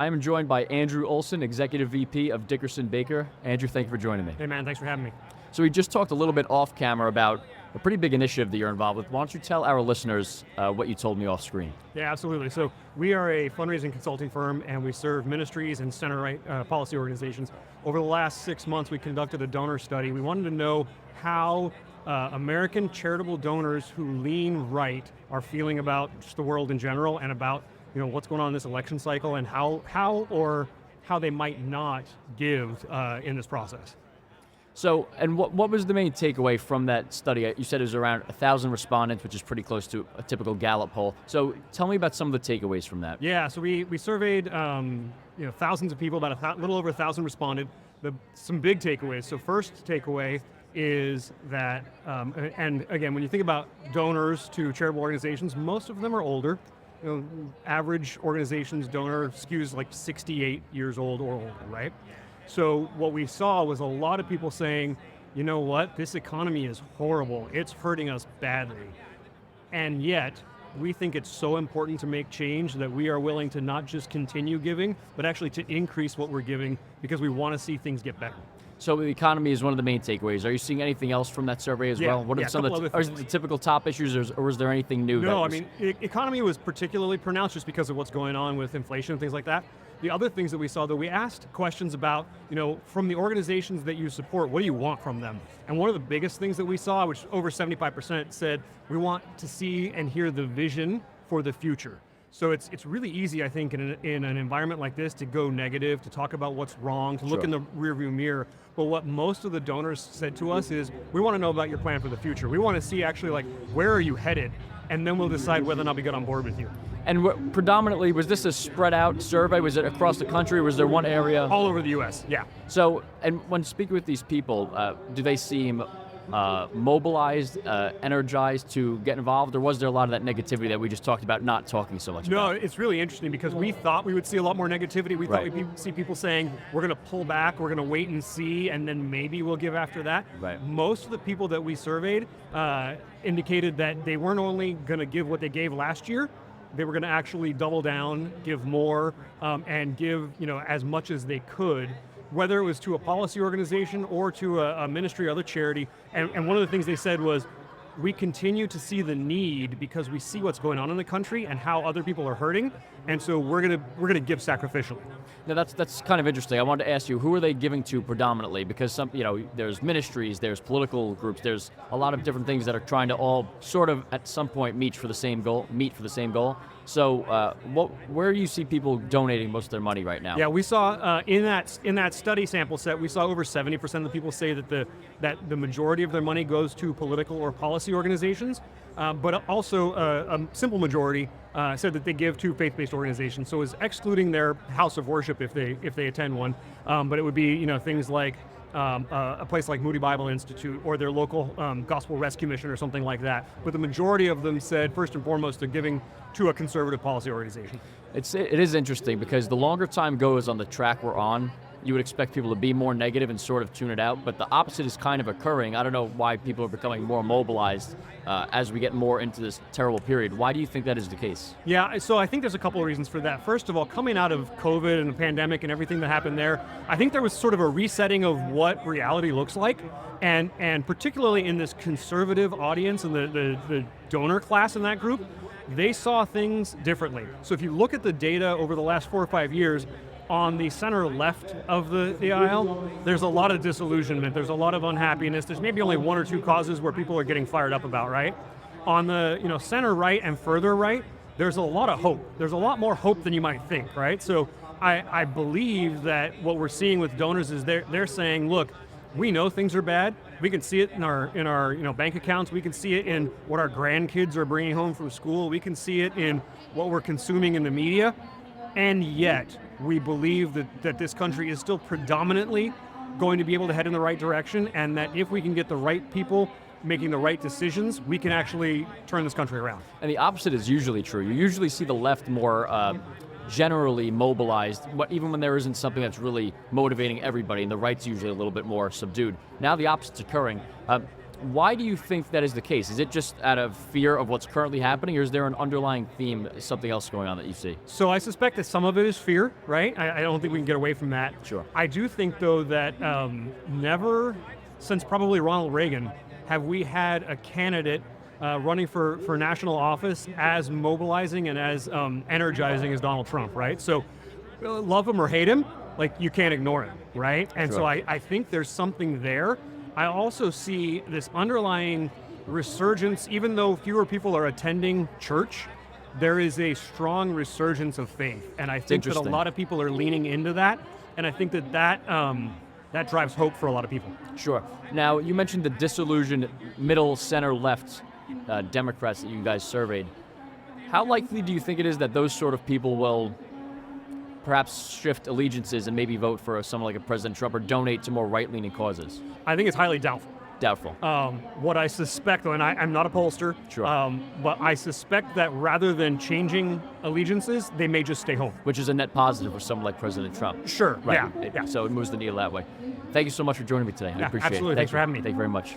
I'm joined by Andrew Olsen, Executive VP of Dickerson Baker. Andrew, thank you for joining me. Hey man, thanks for having me. So we just talked a little bit off camera about a pretty big initiative that you're involved with. Why don't you tell our listeners what you told me off screen? Yeah, absolutely. So we are a fundraising consulting firm and we serve ministries and center-right policy organizations. Over the last 6 months, we conducted a donor study. We wanted to know how American charitable donors who lean right are feeling about just the world in general and about what's going on in this election cycle and how they might not give in this process. So, and what was the main takeaway from that study? You said it was around 1,000 respondents, which is pretty close to a typical Gallup poll. So tell me about some of the takeaways from that. Yeah, so we surveyed thousands of people, about a little over 1,000 responded. Some big takeaways. So first takeaway is that, and again, when you think about donors to charitable organizations, most of them are older. Average organization's donor skews like 68 years old or older, right? So what we saw was a lot of people saying, you know what, this economy is horrible. It's hurting us badly. And yet, we think it's so important to make change that we are willing to not just continue giving, but actually to increase what we're giving because we want to see things get better. So the economy is one of the main takeaways. Are you seeing anything else from that survey as well? What are some of the typical top issues, or was there anything new? No, economy was particularly pronounced just because of what's going on with inflation and things like that. The other things that we saw, though, we asked questions about, from the organizations that you support, what do you want from them? And one of the biggest things that we saw, which over 75% said, we want to see and hear the vision for the future. So it's really easy, I think, in an environment like this to go negative, to talk about what's wrong, to look in the rearview mirror. But what most of the donors said to us is, we want to know about your plan for the future. We want to see actually, where are you headed? And then we'll decide whether or not we get on board with you. And predominantly, was this a spread out survey? Was it across the country? Was there one area? All over the U.S., yeah. So, and when speaking with these people, do they seem mobilized, energized to get involved, or was there a lot of that negativity that we just talked about not talking so much about? No, it's really interesting because we thought we would see a lot more negativity. We thought we'd see people saying, we're going to pull back, we're going to wait and see, and then maybe we'll give after that. Right. Most of the people that we surveyed indicated that they weren't only going to give what they gave last year, they were going to actually double down, give more, and give as much as they could, whether it was to a policy organization or to a ministry or other charity. And one of the things they said was, we continue to see the need because we see what's going on in the country and how other people are hurting, and so we're gonna give sacrificially. Now that's kind of interesting. I wanted to ask you, who are they giving to predominantly? Because there's ministries, there's political groups, there's a lot of different things that are trying to all sort of at some point meet for the same goal. So where do you see people donating most of their money right now? Yeah, we saw in that study sample set, we saw over 70% of the people say that the majority of their money goes to political or policy organizations, but also a simple majority said that they give to faith-based organizations. So it's excluding their house of worship if they attend one, but it would be things like a place like Moody Bible Institute or their local Gospel Rescue Mission or something like that. But the majority of them said, first and foremost, they're giving to a conservative policy organization. It is interesting because the longer time goes on the track we're on, you would expect people to be more negative and sort of tune it out, but the opposite is kind of occurring. I don't know why people are becoming more mobilized as we get more into this terrible period. Why do you think that is the case? Yeah, so I think there's a couple of reasons for that. First of all, coming out of COVID and the pandemic and everything that happened there, I think there was sort of a resetting of what reality looks like, and particularly in this conservative audience and the donor class in that group, they saw things differently. So if you look at the data over the last 4 or 5 years, on the center left of the aisle, there's a lot of disillusionment, there's a lot of unhappiness, there's maybe only 1 or 2 causes where people are getting fired up about, right? On the center right and further right, there's a lot of hope. There's a lot more hope than you might think, right? So I believe that what we're seeing with donors is they're saying, look, we know things are bad. We can see it in our bank accounts. We can see it in what our grandkids are bringing home from school. We can see it in what we're consuming in the media. And yet, we believe that this country is still predominantly going to be able to head in the right direction, and that if we can get the right people making the right decisions, we can actually turn this country around. And the opposite is usually true. You usually see the left more generally mobilized, even when there isn't something that's really motivating everybody, and the right's usually a little bit more subdued. Now the opposite's occurring. Why do you think that is the case? Is it just out of fear of what's currently happening, or is there an underlying theme, something else going on that you see? So I suspect that some of it is fear, right? I don't think we can get away from that. Sure. I do think, though, that never, since probably Ronald Reagan, have we had a candidate running for national office as mobilizing and as energizing as Donald Trump, right? So love him or hate him, like you can't ignore him, right? And Sure. so I think there's something there. I also see this underlying resurgence, even though fewer people are attending church, there is a strong resurgence of faith. And I think that a interesting. lot of people are leaning into that. And I think that drives hope for a lot of people. Sure. Now, you mentioned the disillusioned middle, center, left Democrats that you guys surveyed. How likely do you think it is that those sort of people will perhaps shift allegiances and maybe vote for someone like a President Trump or donate to more right-leaning causes? I think it's highly doubtful. Doubtful. What I suspect, though, and I'm not a pollster, Sure. but I suspect that rather than changing allegiances, they may just stay home. Which is a net positive for someone like President Trump. Sure, Right. yeah. So it moves the needle that way. Thank you so much for joining me today. I Yeah, appreciate absolutely. it. Thanks for having me. Thank you very much.